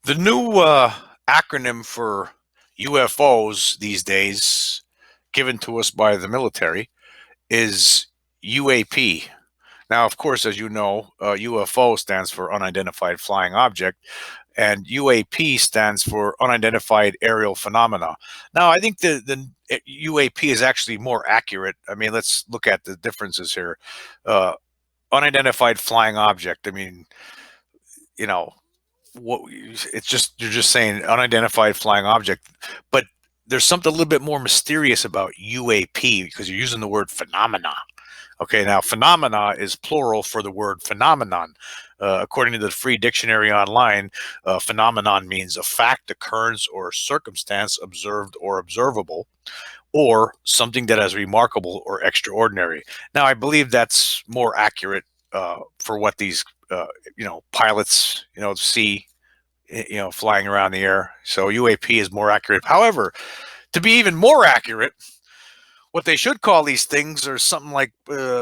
The new acronym for UFOs these days, given to us by the military, is UAP. Now, of course, as you know, UFO stands for unidentified flying object, and UAP stands for unidentified aerial phenomena. Now, I think the UAP is actually more accurate. I mean, let's look at the differences here. Uh, Unidentified flying object. I mean, you know, what it's just you're just saying unidentified flying object, but there's something a little bit more mysterious about UAP because you're using the word phenomena. Okay, now phenomena is plural for the word phenomenon. According to the free dictionary online, phenomenon means a fact, occurrence, or circumstance observed or observable, or something that is remarkable or extraordinary. Now, I believe that's more accurate for what these pilots see flying around the air. So UAP is more accurate. However, to be even more accurate, what they should call these things are something like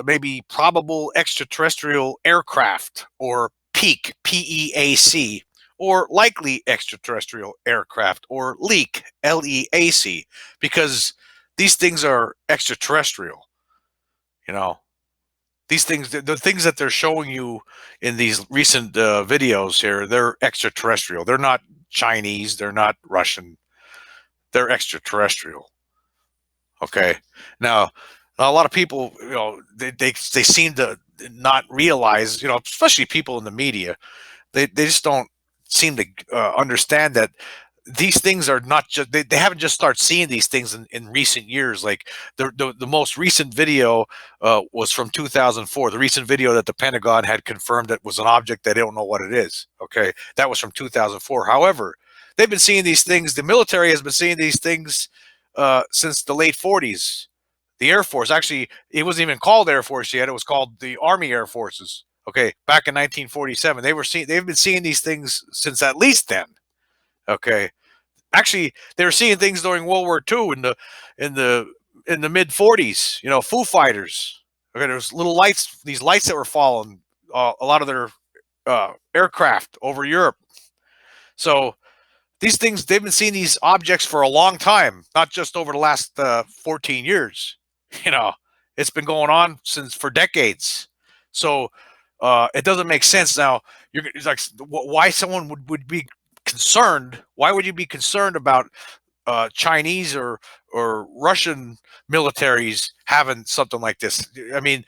maybe probable extraterrestrial aircraft, or peak, PEAC, or likely extraterrestrial aircraft, or leak, LEAC, because these things are extraterrestrial. You know, these things, the things that they're showing you in these recent videos here, they're extraterrestrial. They're not Chinese. They're not Russian. They're extraterrestrial. Okay. Now, a lot of people, they seem to not realize, especially people in the media, they just don't seem to understand that these things are not just they haven't just started seeing these things in recent years. Like the most recent video was from 2004. The recent video that the Pentagon had confirmed that was an object they don't know what it is. Okay, that was from 2004. However, they've been seeing these things. The military has been seeing these things since the late 40s. The Air Force, actually, it wasn't even called Air Force yet. It was called the Army Air Forces. Okay, back in 1947, they've been seeing these things since at least then. Okay, actually, they were seeing things during World War II in the in the mid 40s. Foo Fighters. Okay, there's little lights, these lights that were following a lot of their aircraft over Europe. So these things, they've been seeing these objects for a long time, not just over the last 14 years. You know, it's been going on since for decades. So it doesn't make sense now. It's like, why someone would be concerned? Why would you be concerned about Chinese or Russian militaries having something like this? I mean,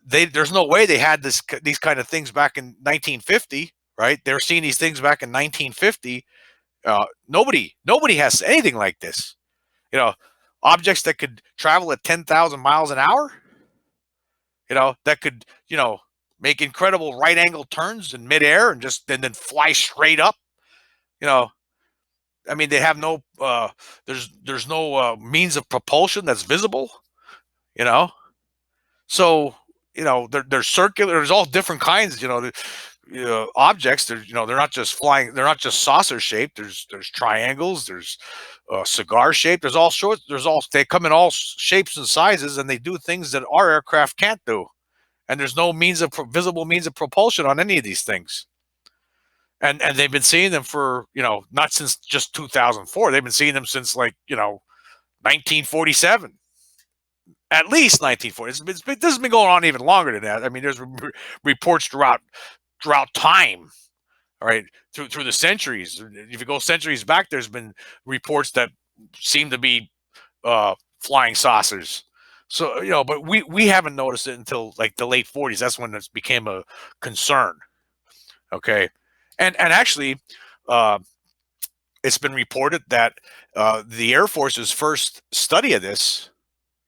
there's no way they had these kind of things back in 1950, right? They were seeing these things back in 1950. Nobody has anything like this. You know, objects that could travel at 10,000 miles an hour. That could make incredible right angle turns in midair and then fly straight up. You know, I mean, they have no there's no means of propulsion that's visible. You know, so they're circular. There's all different kinds. Objects. They're not just flying. They're not just saucer shaped. There's triangles. There's cigar shaped. There's all sorts. They come in all shapes and sizes, and they do things that our aircraft can't do. And there's no visible means of propulsion on any of these things. And they've been seeing them for not since just 2004. They've been seeing them since 1947, at least 1940. This has been going on even longer than that. I mean, there's reports throughout time, all right, through the centuries. If you go centuries back, there's been reports that seem to be flying saucers. So but we haven't noticed it until like the late 40s. That's when this became a concern. Okay, and actually, uh, it's been reported that the Air Force's first study of this,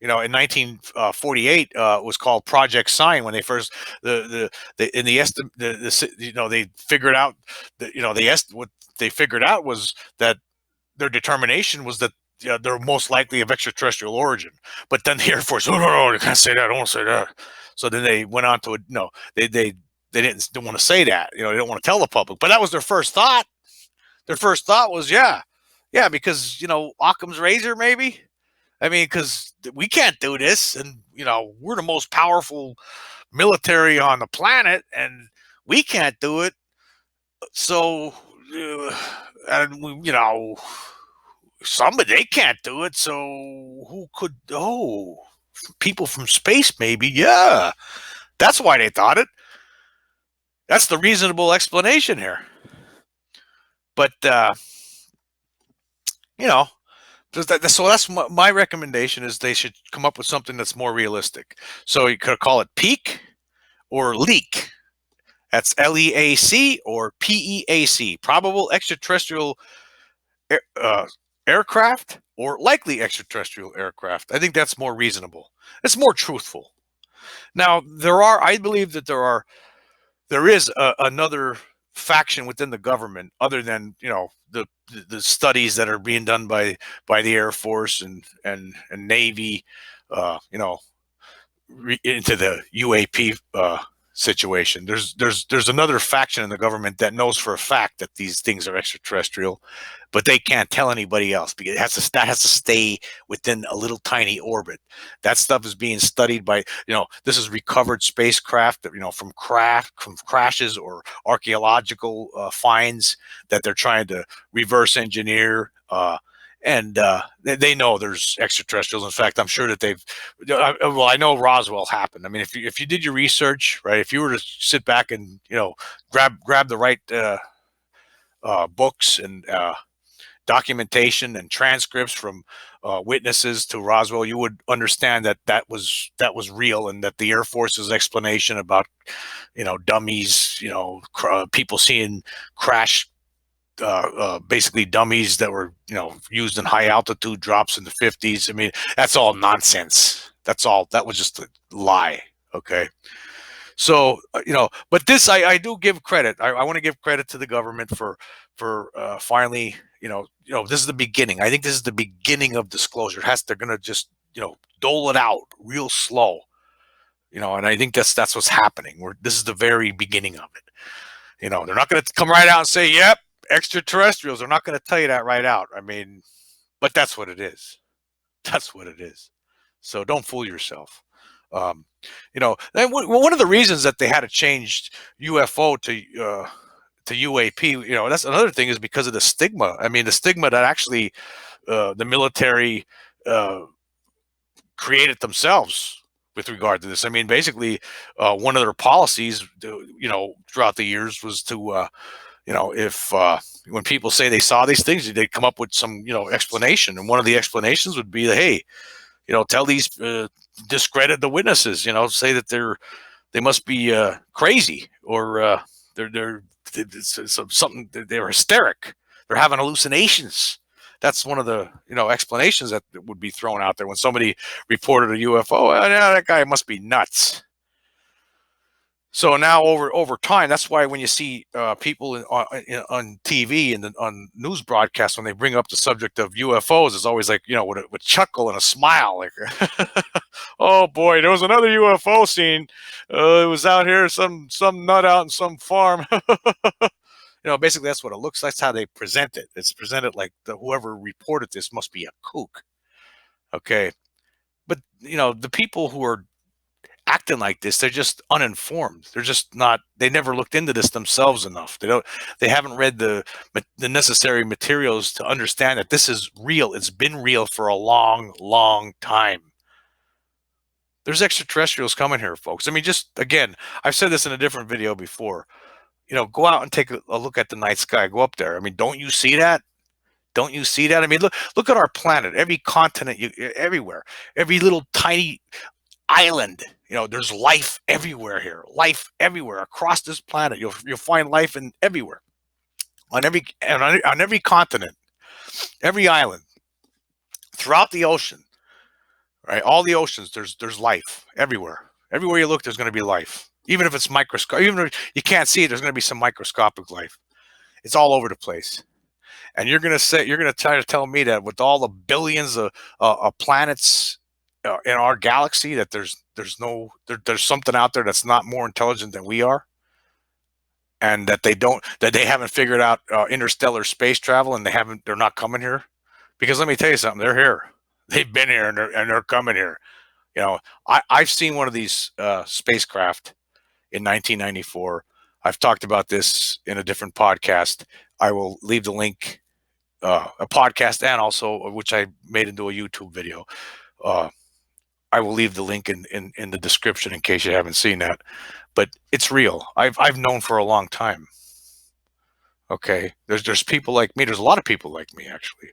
in 1948, was called Project Sign, when they first the in the estimate they figured out that what they figured out was that their determination was that they're most likely of extraterrestrial origin. But then the Air Force, oh no, you can't say that. I don't want to say that. So then they went on to no, they didn't want to say that. They don't want to tell the public. But that was their first thought. Their first thought was, yeah, because Occam's razor, maybe. I mean, because we can't do this, and we're the most powerful military on the planet, and we can't do it. So and somebody, they can't do it, so who could? Oh, people from space, maybe. Yeah, that's why they thought it. That's the reasonable explanation here. But you know, so that's my recommendation is they should come up with something that's more realistic. So you could call it peak or leak. That's LEAC or PEAC, probable extraterrestrial uh, aircraft or likely extraterrestrial aircraft. I think that's more reasonable. It's more truthful. Now I believe that there is another faction within the government other than the studies that are being done by the Air Force and Navy, you know, into the UAP situation. There's another faction in the government that knows for a fact that these things are extraterrestrial, but they can't tell anybody else because that has to stay within a little tiny orbit. That stuff is being studied by this is recovered spacecraft that from crashes or archaeological finds that they're trying to reverse engineer. And they know there's extraterrestrials. In fact, I'm sure that well, I know Roswell happened. I mean, if you did your research, right, if you were to sit back and grab the right books and documentation and transcripts from witnesses to Roswell, you would understand that was real, and that the Air Force's explanation about dummies, people seeing crash. Basically dummies that were used in high altitude drops in the 50s. I mean, that's all nonsense. That was just a lie. Okay. So but this I do give credit. I want to give credit to the government for finally this is the beginning. I think this is the beginning of disclosure. They're gonna just dole it out real slow, and I think that's what's happening. This is the very beginning of it. They're not going to come right out and say, "Yep, extraterrestrials." They're not going to tell you that right out. I mean, but that's what it is. That's what it is. So don't fool yourself. One of the reasons that they had to change UFO to UAP, that's another thing, is because of the stigma. I mean, the stigma that actually the military created themselves with regard to this. I mean, basically, one of their policies, throughout the years was to if when people say they saw these things, they'd come up with some explanation, and one of the explanations would be, hey, tell these discredit the witnesses, say that they must be crazy, or they're something, they're hysteric, they're having hallucinations. That's one of the explanations that would be thrown out there when somebody reported a UFO. Oh, yeah, that guy must be nuts. So now over time, that's why when you see people on TV and on news broadcasts, when they bring up the subject of UFOs, it's always like with a chuckle and a smile, like, "Oh boy, there was another UFO seen. It was out here, some nut out in some farm." Basically that's what it looks like. That's how they present it. It's presented like whoever reported this must be a kook. Okay, but the people who are acting like this, they're just uninformed. They're just not, they never looked into this themselves enough. They haven't read the necessary materials to understand that this is real. It's been real for a long time. There's extraterrestrials coming here, folks. I mean, just again, I've said this in a different video before. Go out and take a look at the night sky. Go up there. I mean, don't you see that? Don't you see that? I mean, look at our planet. Every continent, everywhere, every little tiny island. There's life everywhere here. Life everywhere across this planet. You'll find life in everywhere, on every continent, every island, throughout the ocean. Right, all the oceans. There's life everywhere. Everywhere you look, there's going to be life. Even if it's microscopic, even if you can't see it, there's going to be some microscopic life. It's all over the place. And you're going to try to tell me that with all the billions of planets in our galaxy, that there's something out there that's not more intelligent than we are, and that they haven't figured out interstellar space travel, and they're not coming here? Because let me tell you something, they're here. They've been here, and they're coming here. I've seen one of these spacecraft in 1994. I've talked about this in a different podcast. I will leave the link a podcast, and also which I made into a YouTube video. Uh, I will leave the link in the description in case you haven't seen that. But it's real. I've known for a long time. Okay, there's people like me. There's a lot of people like me, actually.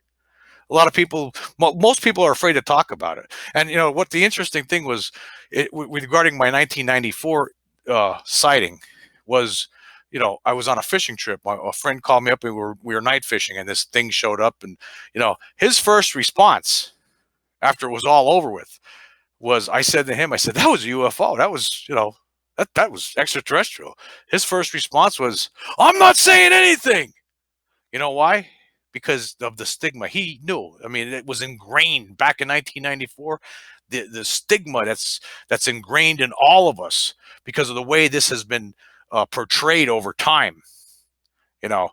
A lot of people, most people are afraid to talk about it. And you know what? The interesting thing was, regarding my 1994 sighting, was, you know, I was on a fishing trip. A friend called me up, and we were night fishing, and this thing showed up, and you know, his first response after it was all over with was, I said to him, I said, that was a UFO. That was, you know, that was extraterrestrial. His first response was, I'm not saying anything. You know why? Because of the stigma. He knew. I mean, it was ingrained back in 1994. The stigma that's ingrained in all of us because of the way this has been portrayed over time. You know,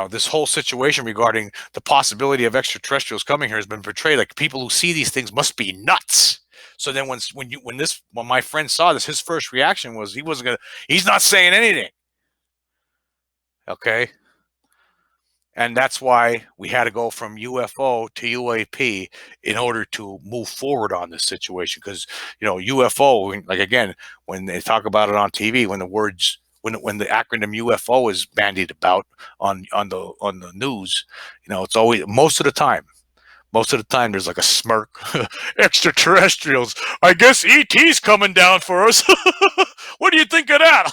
this whole situation regarding the possibility of extraterrestrials coming here has been portrayed like people who see these things must be nuts. So then when my friend saw this, his first reaction was he's not saying anything. Okay. And that's why we had to go from UFO to UAP in order to move forward on this situation. Because, you know, UFO, like, again, when they talk about it on TV, when the acronym UFO is bandied about on the news, you know, it's always most of the time there's like a smirk. Extraterrestrials. I guess ET's coming down for us. What do you think of that?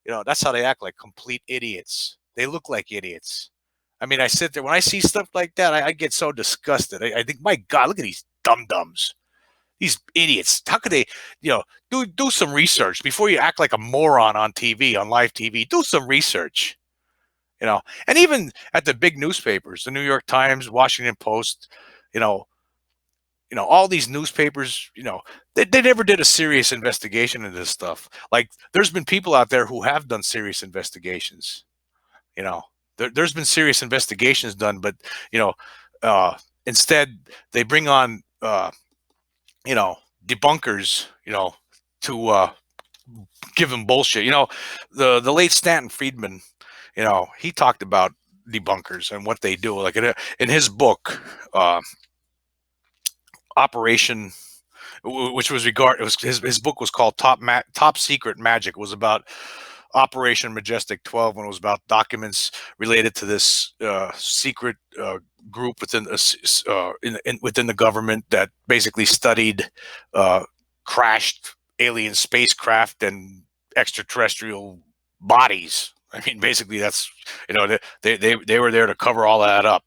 You know, that's how they act, like complete idiots. They look like idiots. I mean, I sit there when I see stuff like that, I get so disgusted. I think, my God, look at these dum-dums, these idiots. How could they, you know, do some research before you act like a moron on TV, on live TV. Do some research, you know. And even at the big newspapers, the New York Times, Washington Post, you know, all these newspapers, you know, they never did a serious investigation into this stuff. Like, there's been people out there who have done serious investigations. You know, there's been serious investigations done, but you know, instead they bring on you know, debunkers, you know, to give them bullshit. You know, the late Stanton Friedman, you know, he talked about debunkers and what they do. Like in his book, Operation, which was it was his book was called Top Secret Magic. It was about Operation Majestic 12, when it was about documents related to this secret group within within the government that basically studied crashed alien spacecraft and extraterrestrial bodies. I mean, basically, that's, you know, they were there to cover all that up.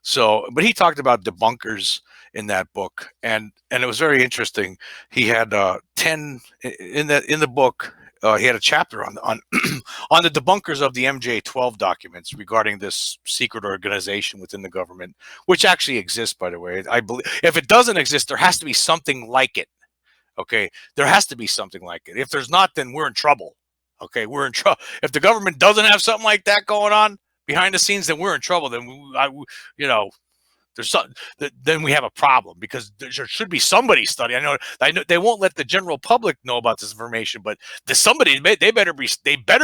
So, but he talked about debunkers in that book, and it was very interesting. He had 10 in the book. He had a chapter on on the debunkers of the MJ-12 documents regarding this secret organization within the government, which actually exists, by the way. I believe if it doesn't exist, there has to be something like it. Okay, there has to be something like it. If there's not, then we're in trouble. Okay, we're in trouble. If the government doesn't have something like that going on behind the scenes, then we're in trouble. Then you know, there's something. Then we have a problem, because there should be somebody studying. I know they won't let the general public know about this information, but they better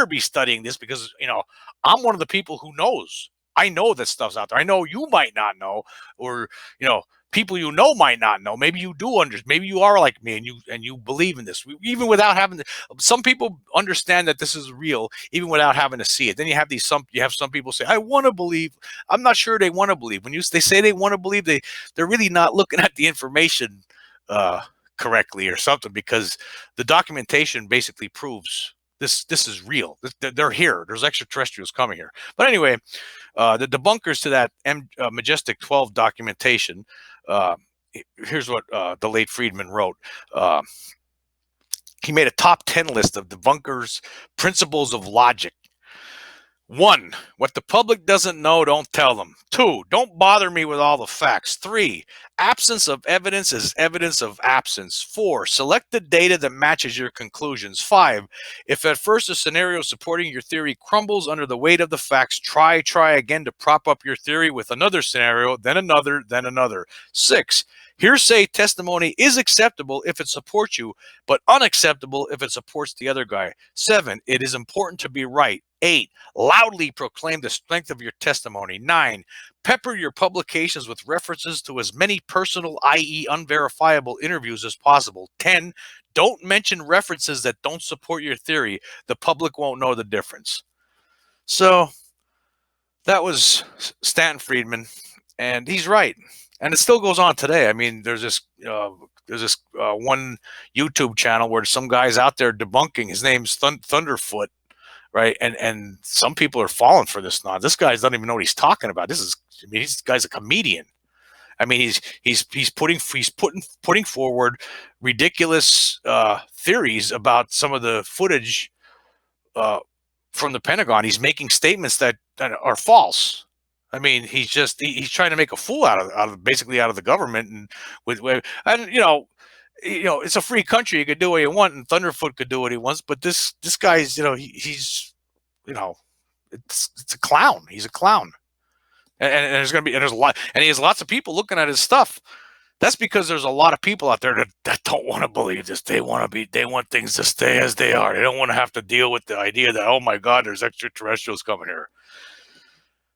be studying this, because, you know, I'm one of the people who knows. I know that stuff's out there. I know you might not know, or, you know, people you know might not know. Maybe you do understand. Maybe you are like me, and you believe in this, even without having to. Some people understand that this is real even without having to see it. Then you have some people say, I want to believe. I'm not sure they want to believe. When they say they want to believe, they're really not looking at the information correctly or something, because the documentation basically proves this is real. They're here. There's extraterrestrials coming here. But anyway, the debunkers to that Majestic 12 documentation. Here's what the late Friedman wrote. He made a top 10 list of debunkers' principles of logic. 1, what the public doesn't know, don't tell them. 2, don't bother me with all the facts. 3, absence of evidence is evidence of absence. 4, select the data that matches your conclusions. 5, if at first a scenario supporting your theory crumbles under the weight of the facts, try again to prop up your theory with another scenario, then another, then another. 6, Hearsay testimony is acceptable if it supports you, but unacceptable if it supports the other guy. 7, it is important to be right. 8, loudly proclaim the strength of your testimony. 9, pepper your publications with references to as many personal, i.e. unverifiable interviews as possible. 10, don't mention references that don't support your theory. The public won't know the difference. So that was Stanton Friedman, and he's right. And it still goes on today. I mean, there's this one YouTube channel where some guy's out there debunking. His name's Thunderfoot, right? And some people are falling for this now. This guy doesn't even know what he's talking about. This guy's a comedian. I mean, he's putting forward ridiculous theories about some of the footage from the Pentagon. He's making statements that are false. I mean, he's trying to make a fool out of the government, and it's a free country. You could do what you want, and Thunderfoot could do what he wants. But this guy's he's it's a clown. He's a clown, and there's a lot, and he has lots of people looking at his stuff. That's because there's a lot of people out there that don't want to believe this. They want things to stay as they are. They don't want to have to deal with the idea that, oh my God, there's extraterrestrials coming here.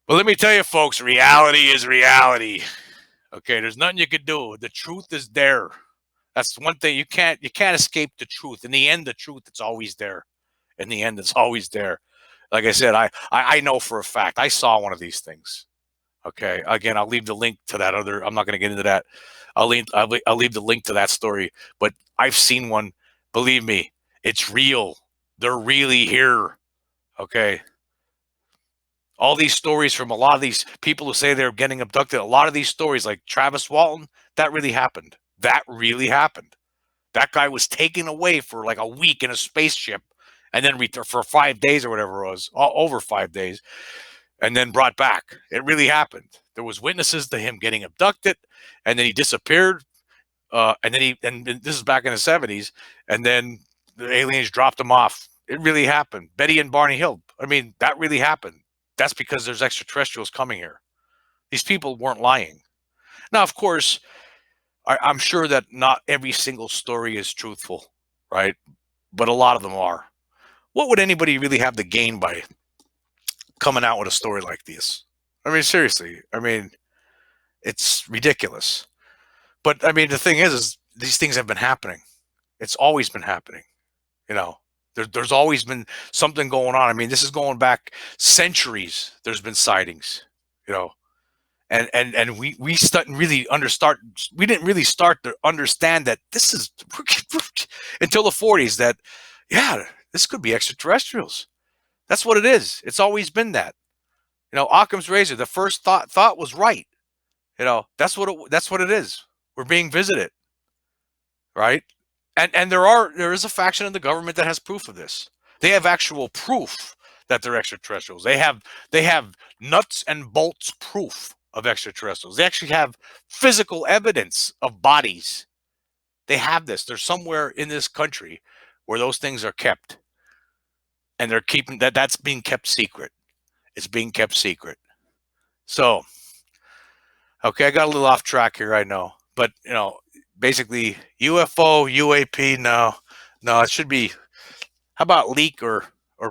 But let me tell you, folks, reality is reality. Okay, there's nothing you can do. The truth is there. That's one thing you can't escape the truth. In the end, the truth, it's always there. In the end, it's always there. Like I said, I know for a fact I saw one of these things. Okay, again, I'll leave the link to that other. I'm not going to get into that. I'll leave the link to that story. But I've seen one. Believe me, it's real. They're really here. Okay. All these stories from a lot of these people who say they're getting abducted, a lot of these stories, like Travis Walton, that really happened. That really happened. That guy was taken away for like a week in a spaceship, and then for 5 days or whatever it was, over 5 days, and then brought back. It really happened. There was witnesses to him getting abducted, and then he disappeared. And this is back in the 70s, and then the aliens dropped him off. It really happened. Betty and Barney Hill. I mean, that really happened. That's because there's extraterrestrials coming here. These people weren't lying. Now, of course, I'm sure that not every single story is truthful, right? But a lot of them are. What would anybody really have to gain by coming out with a story like this? I mean, seriously. I mean, it's ridiculous. But I mean, the thing is these things have been happening. It's always been happening. There's always been something going on. I mean, this is going back centuries. There's been sightings, and we didn't really start to understand that this is until the 40s that, yeah, this could be extraterrestrials. That's what it is. It's always been that. Occam's razor. The first thought was right. That's what it is. We're being visited, right? And there is a faction in the government that has proof of this. They have actual proof that they're extraterrestrials. They have nuts and bolts proof of extraterrestrials. They actually have physical evidence of bodies. They have this. They're somewhere in this country where those things are kept, and they're keeping that's being kept secret. It's being kept secret. So, okay, I got a little off track here, I know, but basically, UFO, UAP, no, it should be, how about leak or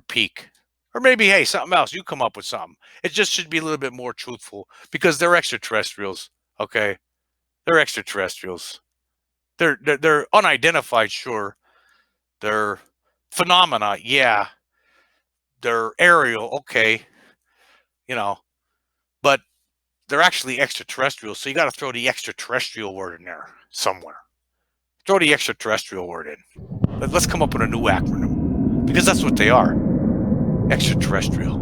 peak? Or maybe, hey, something else. You come up with something. It just should be a little bit more truthful because they're extraterrestrials, okay? They're extraterrestrials. They're unidentified, sure. They're phenomena, yeah. They're aerial, okay. But they're actually extraterrestrial, so you got to throw the extraterrestrial word in there somewhere. Throw the extraterrestrial word in. Let's come up with a new acronym, because that's what they are. Extraterrestrial.